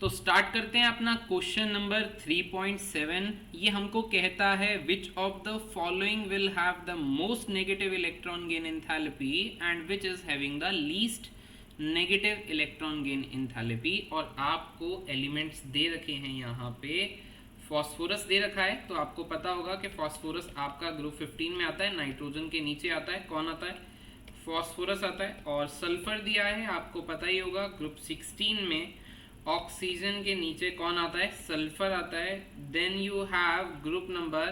तो स्टार्ट करते हैं अपना क्वेश्चन नंबर 3.7। ये हमको कहता है which of the following will have the most negative electron gain enthalpy and which is having the least negative electron gain enthalpy. और आपको एलिमेंट्स दे रखे हैं यहाँ पे। फॉस्फोरस दे रखा है तो आपको पता होगा कि फॉस्फोरस आपका ग्रुप 15 में आता है, नाइट्रोजन के नीचे आता है। कौन आता है? फॉस्फोरस आता है। और सल्फर दिया है, आपको पता ही होगा ग्रुप 16 में ऑक्सीजन के नीचे कौन आता है? सल्फर आता है। Then you have group number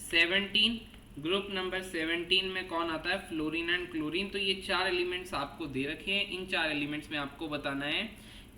17। Group number 17 में कौन आता है? Fluorine and chlorine. तो ये चार एलिमेंट्स आपको दे रखे हैं। इन चार एलिमेंट्स में आपको बताना है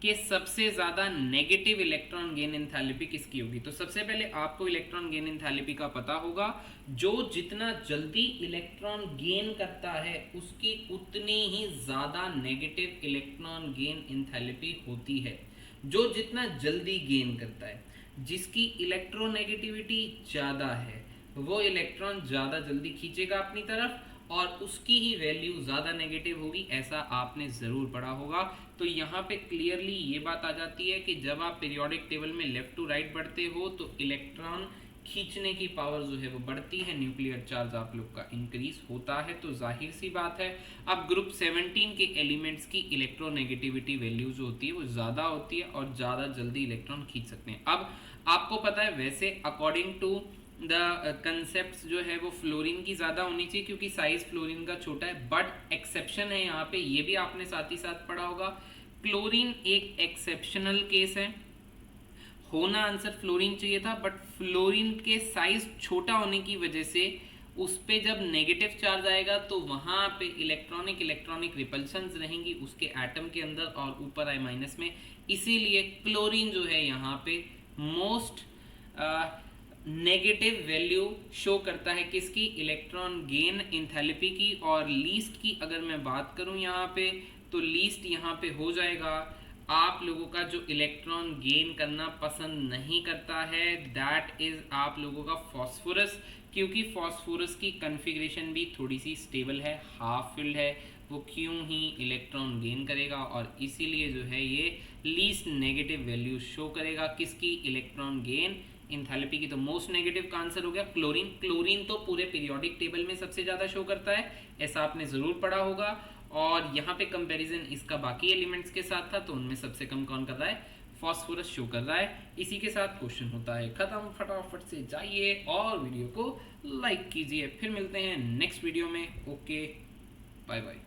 कि सबसे ज्यादा नेगेटिव इलेक्ट्रॉन गेन एंथैल्पी किसकी होगी। तो सबसे पहले आपको इलेक्ट्रॉन गेन एंथैल्पी का पता होगा। जो जितना जल्दी इलेक्ट्रॉन गेन करता है उसकी उतनी ही ज्यादा नेगेटिव इलेक्ट्रॉन गेन एंथैल्पी होती है। जो जितना जल्दी गेन करता है, जिसकी इलेक्ट्रोनेगेटिविटी ज्यादा है, वो इलेक्ट्रॉन ज्यादा जल्दी खींचेगा अपनी तरफ और उसकी ही वैल्यू ज्यादा नेगेटिव होगी। ऐसा आपने जरूर पढ़ा होगा। तो यहाँ पे क्लियरली ये बात आ जाती है कि जब आप पीरियोडिक टेबल में लेफ्ट टू राइट बढ़ते हो तो इलेक्ट्रॉन खींचने की पावर जो है वो बढ़ती है, न्यूक्लियर चार्ज आप लोग का इंक्रीज होता है। तो जाहिर सी बात है अब ग्रुप 17 के एलिमेंट्स की इलेक्ट्रोनेगेटिविटी वैल्यू जो होती है वो ज्यादा होती है और ज्यादा जल्दी इलेक्ट्रॉन खींच सकते हैं। अब आपको पता है वैसे अकॉर्डिंग टू द कंसेप्ट जो है वो फ्लोरीन की ज्यादा होनी चाहिए क्योंकि साइज फ्लोरीन का छोटा है। बट एक्सेप्शन है यहाँ पे, ये भी आपने साथ ही साथ पढ़ा होगा। क्लोरीन एक एक्सेप्शनल केस है। होना आंसर फ्लोरीन चाहिए था, बट फ्लोरीन के साइज छोटा होने की वजह से उस पे जब नेगेटिव चार्ज आएगा तो वहां पे इलेक्ट्रॉनिक रिपल्शंस रहेंगी उसके एटम के अंदर और ऊपर आई माइनस में। इसीलिए क्लोरीन जो है यहाँ पे मोस्ट नेगेटिव वैल्यू शो करता है किसकी? इलेक्ट्रॉन गेन एंथैल्पी की। और लीस्ट की अगर मैं बात करूं यहाँ पे तो लीस्ट यहाँ पे हो जाएगा आप लोगों का जो इलेक्ट्रॉन गेन करना पसंद नहीं करता है, दैट इज आप लोगों का फॉस्फोरस। क्योंकि फॉस्फोरस की कॉन्फ़िगरेशन भी थोड़ी सी स्टेबल है, हाफ फिल्ड है, वो क्यों ही इलेक्ट्रॉन गेन करेगा और इसीलिए जो है ये लीस्ट नेगेटिव वैल्यू शो करेगा किसकी? इलेक्ट्रॉन गेन एंथैल्पी की। तो मोस्ट नेगेटिव का आंसर हो गया क्लोरीन। क्लोरीन तो पूरे पीरियोडिक टेबल में सबसे ज्यादा शो करता है, ऐसा आपने जरूर पढ़ा होगा। और यहाँ पे कंपैरिजन इसका बाकी एलिमेंट्स के साथ था तो उनमें सबसे कम कौन कर रहा है? फॉस्फोरस शो कर रहा है। इसी के साथ क्वेश्चन होता है खत्म। फटाफट से जाइए और वीडियो को लाइक कीजिए। फिर मिलते हैं नेक्स्ट वीडियो में। Okay, bye bye.